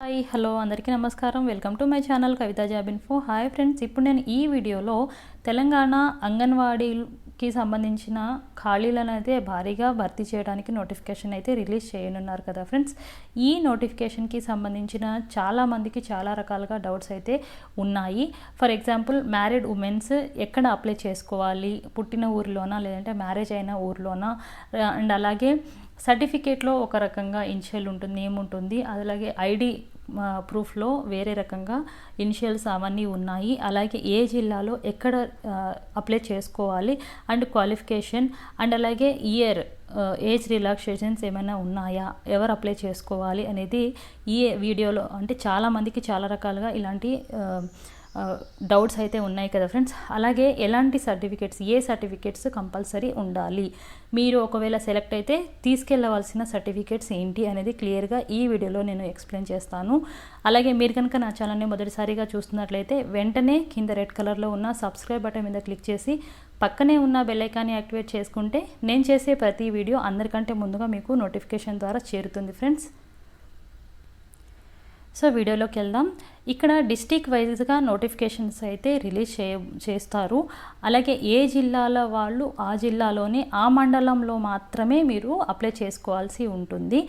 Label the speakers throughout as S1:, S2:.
S1: Hi hello అందరికీ నమస్కారం. Welcome to my channel Kavitha job info. Hi friends, ఇప్పుడు నేను ఈ వీడియోలో తెలంగాణ అంగన్వాడీకి సంబంధించిన ఖాళీలను అయితే భారీగా భర్తీ చేయడానికి నోటిఫికేషన్ అయితే రిలీజ్ చేయనున్నారు కదా ఫ్రెండ్స్. ఈ నోటిఫికేషన్కి సంబంధించిన చాలామందికి చాలా రకాలుగా డౌట్స్ అయితే ఉన్నాయి. ఫర్ ఎగ్జాంపుల్, మ్యారీడ్ ఉమెన్స్ ఎక్కడ అప్లై చేసుకోవాలి, పుట్టిన ఊరిలోనా లేదంటే మ్యారేజ్ అయిన ఊరిలోనా, అండ్ అలాగే సర్టిఫికేట్లో ఒక రకంగా ఇనిషియల్ ఉంటుంది, నేమ్ ఉంటుంది, అలాగే ఐడి ప్రూఫ్లో వేరే రకంగా ఇనిషియల్స్ అవన్నీ ఉన్నాయి. అలాగే ఏ జిల్లాలో ఎక్కడ అప్లై చేసుకోవాలి అండ్ క్వాలిఫికేషన్ అండ్ అలాగే ఏజ్ రిలాక్సేషన్స్ ఏమైనా ఉన్నాయా, ఎవరు అప్లై చేసుకోవాలి అనేది ఈ వీడియోలో, అంటే చాలామందికి చాలా రకాలుగా ఇలాంటి డౌట్స్ అయితే ఉన్నాయి కదా ఫ్రెండ్స్. అలాగే ఎలాంటి సర్టిఫికేట్స్, ఏ సర్టిఫికేట్స్ కంపల్సరీ ఉండాలి, మీరు ఒకవేళ సెలెక్ట్ అయితే తీసుకెళ్ళవలసిన సర్టిఫికేట్స్ ఏంటి అనేది క్లియర్గా ఈ వీడియోలో నేను ఎక్స్ప్లెయిన్ చేస్తాను. అలాగే మీరు కనుక నా ఛానల్ని మొదటిసారిగా చూస్తున్నట్లయితే వెంటనే కింద రెడ్ కలర్లో ఉన్న సబ్స్క్రైబ్ బటన్ మీద క్లిక్ చేసి పక్కనే ఉన్న బెల్ ఐకాన్ని యాక్టివేట్ చేసుకుంటే నేను చేసే ప్రతి వీడియో అందరికంటే ముందుగా మీకు నోటిఫికేషన్ ద్వారా చేరుతుంది ఫ్రెండ్స్. సో వీడియోలోకి వెళ్దాం. ఇక్కడ డిస్టిక్ వైజ్గా నోటిఫికేషన్స్ అయితే రిలీజ్ చేస్తారు. అలాగే ఏ జిల్లాల వాళ్ళు ఆ జిల్లాలోనే ఆ మండలంలో మాత్రమే మీరు అప్లై చేసుకోవాల్సి ఉంటుంది.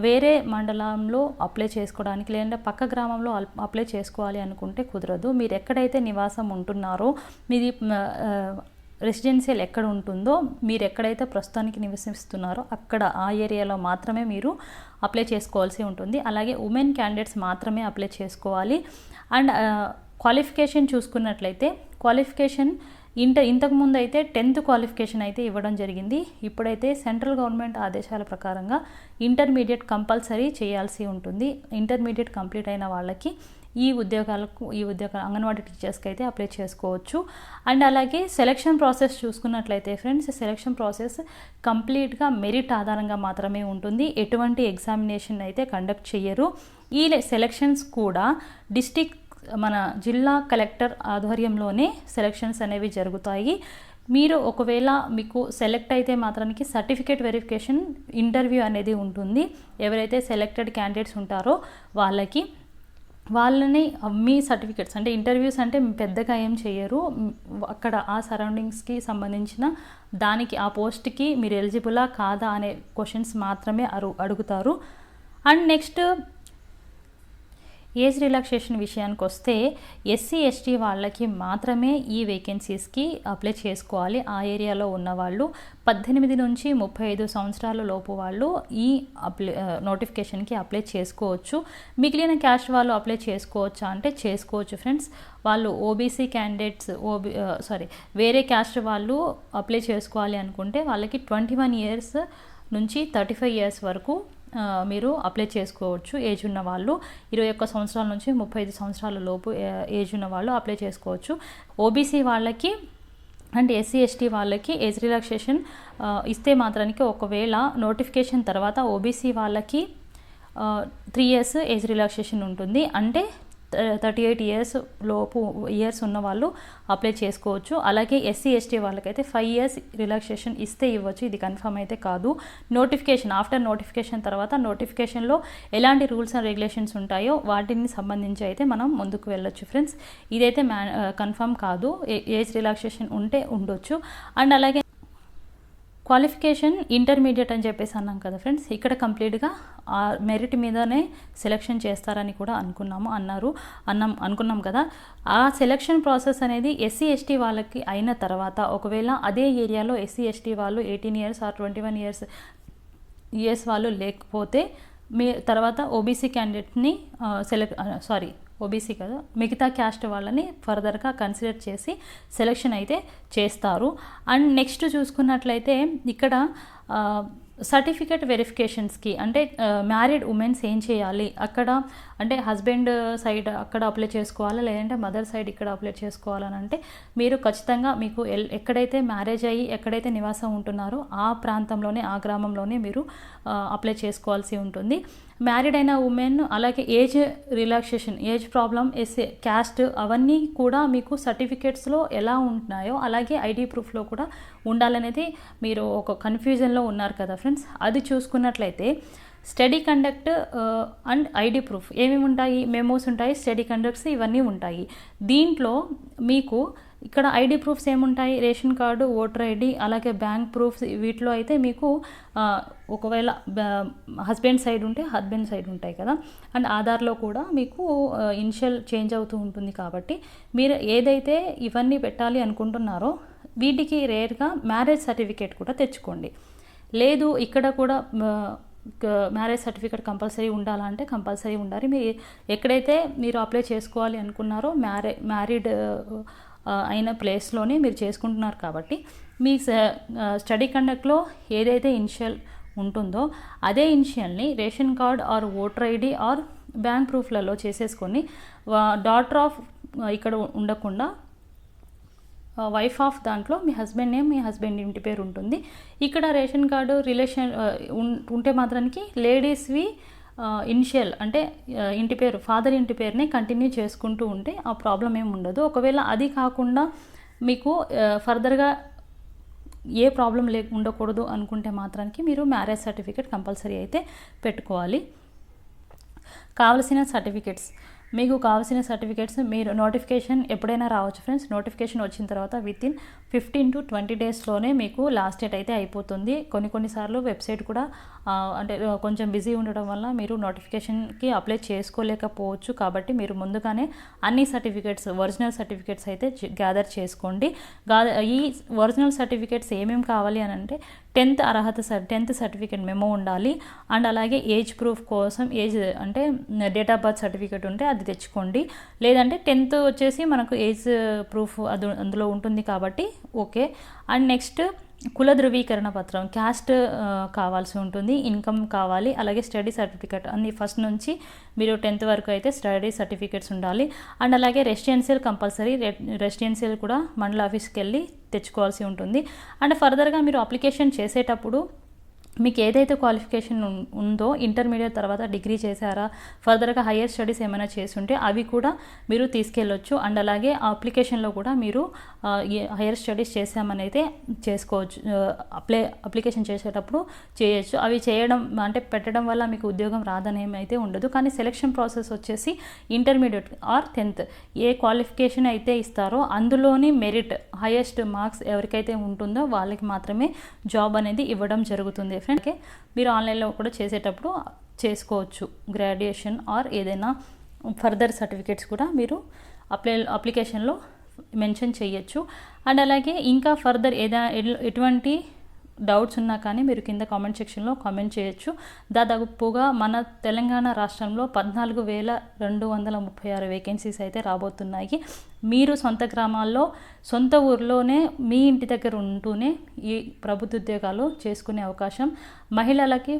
S1: వేరే మండలంలో అప్లై చేసుకోవడానికి లేదంటే పక్క గ్రామంలో అప్లై చేసుకోవాలి అనుకుంటే కుదరదు. మీరు ఎక్కడైతే నివాసం ఉంటున్నారో, మీది రెసిడెన్షియల్ ఎక్కడ ఉంటుందో, మీరు ఎక్కడైతే ప్రస్తుతానికి నివసిస్తున్నారో అక్కడ ఆ ఏరియాలో మాత్రమే మీరు అప్లై చేసుకోవాల్సి ఉంటుంది. అలాగే ఉమెన్ క్యాండిడేట్స్ మాత్రమే అప్లై చేసుకోవాలి. అండ్ క్వాలిఫికేషన్ చూసుకున్నట్లయితే, క్వాలిఫికేషన్ ఇంతకుముందు అయితే 10th క్వాలిఫికేషన్ అయితే ఇవ్వడం జరిగింది. ఇప్పుడైతే సెంట్రల్ గవర్నమెంట్ ఆదేశాల ప్రకారంగా ఇంటర్మీడియట్ కంపల్సరీ చేయాల్సి ఉంటుంది. ఇంటర్మీడియట్ కంప్లీట్ అయిన వాళ్ళకి ఈ ఉద్యోగాలకు అంగన్వాడీ టీచర్స్కి అయితే అప్లై చేసుకోవచ్చు. అండ్ అలాగే సెలక్షన్ ప్రాసెస్ చూసుకున్నట్లయితే ఫ్రెండ్స్, సెలక్షన్ ప్రాసెస్ కంప్లీట్గా మెరిట్ ఆధారంగా మాత్రమే ఉంటుంది. ఎటువంటి ఎగ్జామినేషన్ అయితే కండక్ట్ చేయరు. ఈ సెలక్షన్స్ కూడా మన జిల్లా కలెక్టర్ ఆధ్వర్యంలోనే సెలక్షన్స్ అనేవి జరుగుతాయి. మీరు ఒకవేళ మీకు సెలెక్ట్ అయితే మాత్రానికి సర్టిఫికేట్ వెరిఫికేషన్ ఇంటర్వ్యూ అనేది ఉంటుంది. ఎవరైతే సెలెక్టెడ్ క్యాండిడేట్స్ ఉంటారో వాళ్ళని మీ సర్టిఫికేట్స్, అంటే ఇంటర్వ్యూస్ అంటే పెద్దగా ఏం చేయరు. అక్కడ ఆ సరౌండింగ్స్కి సంబంధించిన దానికి, ఆ పోస్ట్కి మీరు ఎలిజిబులా కాదా అనే క్వశ్చన్స్ మాత్రమే అడుగుతారు. అండ్ నెక్స్ట్ ఏజ్ రిలాక్సేషన్ విషయానికి వస్తే, ఎస్సీ ఎస్టీ వాళ్ళకి మాత్రమే ఈ వేకెన్సీస్కి అప్లై చేసుకోవాలి. ఆ ఏరియాలో ఉన్నవాళ్ళు 18 నుంచి 35 సంవత్సరాల లోపు వాళ్ళు ఈ నోటిఫికేషన్కి అప్లై చేసుకోవచ్చు. మిగిలిన క్యాస్ట్ వాళ్ళు అప్లై చేసుకోవచ్చా అంటే చేసుకోవచ్చు ఫ్రెండ్స్. వాళ్ళు ఓబీసీ క్యాండిడేట్స్, వేరే క్యాస్ట్ వాళ్ళు అప్లై చేసుకోవాలి అనుకుంటే వాళ్ళకి 21 ఇయర్స్ నుంచి 35 ఇయర్స్ వరకు మీరు అప్లై చేసుకోవచ్చు. ఏజ్ ఉన్న వాళ్ళు 21 సంవత్సరాల నుంచి 35 సంవత్సరాల లోపు ఏజ్ ఉన్న వాళ్ళు అప్లై చేసుకోవచ్చు. ఓబీసీ వాళ్ళకి అండ్ ఎస్సీ ఎస్టీ వాళ్ళకి ఏజ్ రిలాక్సేషన్ ఇస్తే మాత్రానికి, ఒకవేళ నోటిఫికేషన్ తర్వాత ఓబీసీ వాళ్ళకి 3 ఇయర్స్ ఏజ్ రిలాక్సేషన్ ఉంటుంది. అంటే 38 ఇయర్స్ ఉన్న వాళ్ళు అప్లై చేసుకోవచ్చు. అలాగే ఎస్సీ ఎస్టీ వాళ్ళకైతే 5 ఇయర్స్ రిలాక్సేషన్ ఇస్తే ఇవ్వచ్చు. ఇది కన్ఫర్మ్ అయితే కాదు. ఆఫ్టర్ నోటిఫికేషన్ తర్వాత నోటిఫికేషన్లో ఎలాంటి రూల్స్ అండ్ రెగ్యులేషన్స్ ఉంటాయో వాటిని సంబంధించి అయితే మనం ముందుకు వెళ్ళొచ్చు ఫ్రెండ్స్. ఇదైతే కన్ఫర్మ్ కాదు. ఏజ్ రిలాక్సేషన్ ఉంటే ఉండొచ్చు. అండ్ అలాగే క్వాలిఫికేషన్ ఇంటర్మీడియట్ అని చెప్పేసి అన్నాం కదా ఫ్రెండ్స్. ఇక్కడ కంప్లీట్గా ఆ మెరిట్ మీదనే సెలెక్షన్ చేస్తారని కూడా అనుకున్నాం కదా. ఆ సెలెక్షన్ ప్రాసెస్ అనేది ఎస్సీ ఎస్టీ వాళ్ళకి అయిన తర్వాత, ఒకవేళ అదే ఏరియాలో ఎస్సీ ఎస్టీ వాళ్ళు 18 ఇయర్స్ ఆర్ 21 ఇయర్స్ వాళ్ళు లేకపోతే తర్వాత ఓబీసీ క్యాండిడేట్ని ఓబీసీ కదా, మిగతా క్యాస్ట్ వాళ్ళని ఫర్దర్గా కన్సిడర్ చేసి సెలెక్షన్ అయితే చేస్తారు. అండ్ నెక్స్ట్ చూసుకున్నట్లయితే ఇక్కడ సర్టిఫికేట్ వెరిఫికేషన్స్కి, అంటే మ్యారీడ్ ఉమెన్స్ ఏం చేయాలి, అక్కడ అంటే హస్బెండ్ సైడ్ అక్కడ అప్లై చేసుకోవాలా లేదంటే మదర్ సైడ్ ఇక్కడ అప్లై చేసుకోవాలని అంటే, మీరు ఖచ్చితంగా మీకు ఎక్కడైతే మ్యారేజ్ అయ్యి ఎక్కడైతే నివాసం ఉంటున్నారో ఆ ప్రాంతంలోనే, ఆ గ్రామంలోనే మీరు అప్లై చేసుకోవాల్సి ఉంటుంది. మ్యారీడ్ అయిన ఉమెన్, అలాగే age relaxation, age problem, caste అవన్నీ కూడా మీకు సర్టిఫికేట్స్లో ఎలా ఉంటున్నాయో అలాగే ఐడి ప్రూఫ్లో కూడా ఉండాలనేది మీరు ఒక కన్ఫ్యూజన్లో ఉన్నారు కదా ఫ్రెండ్స్. అది చూసుకున్నట్లయితే study conduct and ID proof ఏమేమి ఉంటాయి, మెమోస్ ఉంటాయి, స్టడీ కండక్ట్స్ ఇవన్నీ ఉంటాయి. దీంట్లో మీకు ఇక్కడ ఐడి ప్రూఫ్స్ ఏముంటాయి, రేషన్ కార్డు, ఓటర్ ఐడి, అలాగే బ్యాంక్ ప్రూఫ్స్. వీటిలో అయితే మీకు ఒకవేళ హస్బెండ్ సైడ్ ఉంటే హస్బెండ్ సైడ్ ఉంటాయి కదా. అండ్ ఆధార్లో కూడా మీకు ఇనిషియల్ చేంజ్ అవుతూ ఉంటుంది. కాబట్టి మీరు ఏదైతే ఇవన్నీ పెట్టాలి అనుకుంటున్నారో వీటికి రేర్గా మ్యారేజ్ సర్టిఫికేట్ కూడా తెచ్చుకోండి. లేదు ఇక్కడ కూడా మ్యారేజ్ సర్టిఫికేట్ కంపల్సరీ ఉండాలంటే కంపల్సరీ ఉండాలి. మీరు ఎక్కడైతే మీరు అప్లై చేసుకోవాలి అనుకున్నారో మ్యారీడ్ అయిన ప్లేస్లోనే మీరు చేసుకుంటున్నారు కాబట్టి మీ స్టడీ కండక్ట్లో ఏదైతే ఇనిషియల్ ఉంటుందో అదే ఇనిషియల్ని ration card or voter ID or bank ప్రూఫ్లలో చేసేసుకొని డాటర్ ఆఫ్ ఇక్కడ ఉండకుండా వైఫ్ ఆఫ్ దాంట్లో మీ హస్బెండ్ నేమ్, మీ హస్బెండ్ ఇంటి పేరు ఉంటుంది. ఇక్కడ రేషన్ కార్డు రిలేషన్ ఉంటే మాత్రానికి లేడీస్వి ఇనిషియల్ అంటే ఇంటి పేరు, ఫాదర్ ఇంటి పేరునే కంటిన్యూ చేసుకుంటూ ఉంటే ఆ ప్రాబ్లం ఏమి ఉండదు. ఒకవేళ అది కాకుండా మీకు ఫర్దర్గా ఏ ప్రాబ్లం ఉండకూడదు అనుకుంటే మాత్రానికి మీరు మ్యారేజ్ సర్టిఫికేట్ కంపల్సరీ అయితే పెట్టుకోవాలి. కావలసిన సర్టిఫికేట్స్, మీకు కావాల్సిన సర్టిఫికేట్స్ మీరు నోటిఫికేషన్ ఎప్పుడైనా రావచ్చు ఫ్రెండ్స్. నోటిఫికేషన్ వచ్చిన తర్వాత వితిన్ 15 to 20 డేస్లోనే మీకు లాస్ట్ డేట్ అయితే అయిపోతుంది. కొన్నిసార్లు వెబ్సైట్ కూడా అంటే కొంచెం బిజీ ఉండడం వల్ల మీరు నోటిఫికేషన్కి అప్లై చేసుకోలేకపోవచ్చు. కాబట్టి మీరు ముందుగానే అన్ని సర్టిఫికేట్స్, ఒరిజినల్ సర్టిఫికేట్స్ అయితే గ్యాదర్ చేసుకోండి. ఈ ఒరిజినల్ సర్టిఫికేట్స్ ఏమేమి కావాలి అని అంటే 10th సర్టిఫికేట్ మెమో ఉండాలి. అండ్ అలాగే ఏజ్ ప్రూఫ్ కోసం ఏజ్ అంటే డేట్ ఆఫ్ బర్త్ సర్టిఫికేట్ ఉంటే అది తెచ్చుకోండి. లేదంటే 10th వచ్చేసి మనకు ఏజ్ ప్రూఫ్ అందులో ఉంటుంది కాబట్టి ఓకే. అండ్ నెక్స్ట్ కుల ధృవీకరణ పత్రం, క్యాస్ట్ కావాల్సి ఉంటుంది, ఇన్కమ్ కావాలి, అలాగే స్టడీ సర్టిఫికేట్ అన్ని ఫస్ట్ నుంచి మీరు 10th వరకు అయితే స్టడీ సర్టిఫికేట్స్ ఉండాలి. అండ్ అలాగే రెసిడెన్షియల్ కంపల్సరీ, రెసిడెన్షియల్ కూడా మండల ఆఫీస్కి వెళ్ళి తెచ్చుకోవాల్సి ఉంటుంది. అండ్ ఫర్దర్గా మీరు అప్లికేషన్ చేసేటప్పుడు మీకు ఏదైతే క్వాలిఫికేషన్ ఉందో ఇంటర్మీడియట్ తర్వాత డిగ్రీ చేశారా, ఫర్దర్గా హయ్యర్ స్టడీస్ ఏమైనా చేస్తుంటే అవి కూడా మీరు తీసుకెళ్ళొచ్చు. అండ్ అలాగే ఆ అప్లికేషన్లో కూడా మీరు హయ్యర్ స్టడీస్ చేసామని అయితే చేసుకోవచ్చు. అప్లికేషన్ చేసేటప్పుడు చేయొచ్చు. అవి చేయడం అంటే పెట్టడం వల్ల మీకు ఉద్యోగం రాదనేమి అయితే ఉండదు. కానీ సెలెక్షన్ ప్రాసెస్ వచ్చేసి intermediate or 10th A qualification అయితే ఇస్తారో అందులోని మెరిట్ హైయెస్ట్ మార్క్స్ ఎవరికైతే ఉంటుందో వాళ్ళకి మాత్రమే జాబ్ అనేది ఇవ్వడం జరుగుతుంది. ఓకే, మీరు ఆన్లైన్లో కూడా చేసేటప్పుడు చేసుకోవచ్చు. గ్రాడ్యుయేషన్ ఆర్ ఏదైనా ఫర్దర్ సర్టిఫికేట్స్ కూడా మీరు అప్లికేషన్లో మెన్షన్ చేయొచ్చు. అండ్ అలాగే ఇంకా ఫర్దర్ ఎటువంటి డౌట్స్ ఉన్నా కానీ మీరు కింద కామెంట్ సెక్షన్లో కామెంట్ చేయొచ్చు. దాదాపుగా మన తెలంగాణ రాష్ట్రంలో 14,236 వేకెన్సీస్ అయితే రాబోతున్నాయి. మీరు సొంత గ్రామాల్లో, సొంత ఊర్లోనే మీ ఇంటి దగ్గర ఉంటూనే ఈ ప్రభుత్వ ఉద్యోగాలు చేసుకునే అవకాశం మహిళలకి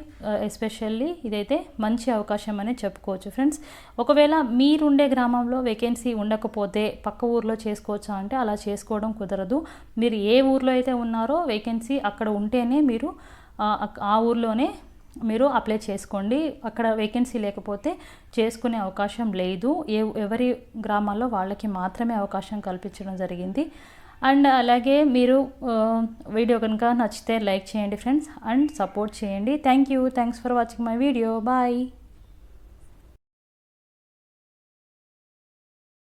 S1: ఎస్పెషల్లీ ఇదైతే మంచి అవకాశం అనే చెప్పుకోవచ్చు ఫ్రెండ్స్. ఒకవేళ మీరుండే గ్రామంలో వేకెన్సీ ఉండకపోతే పక్క ఊర్లో చేసుకోవచ్చా అంటే అలా చేసుకోవడం కుదరదు. మీరు ఏ ఊర్లో అయితే ఉన్నారో వేకెన్సీ అక్కడ ఉంటేనే మీరు ఆ ఊర్లోనే మీరు అప్లై చేసుకోండి. అక్కడ వేకెన్సీ లేకపోతే చేసుకునే అవకాశం లేదు. ఎవరి గ్రామాల్లో వాళ్ళకి మాత్రమే అవకాశం కల్పించడం జరిగింది. అండ్ అలాగే మీరు వీడియో కనుక నచ్చితే లైక్ చేయండి ఫ్రెండ్స్ అండ్ సపోర్ట్ చేయండి. Thanks for watching my video. Bye.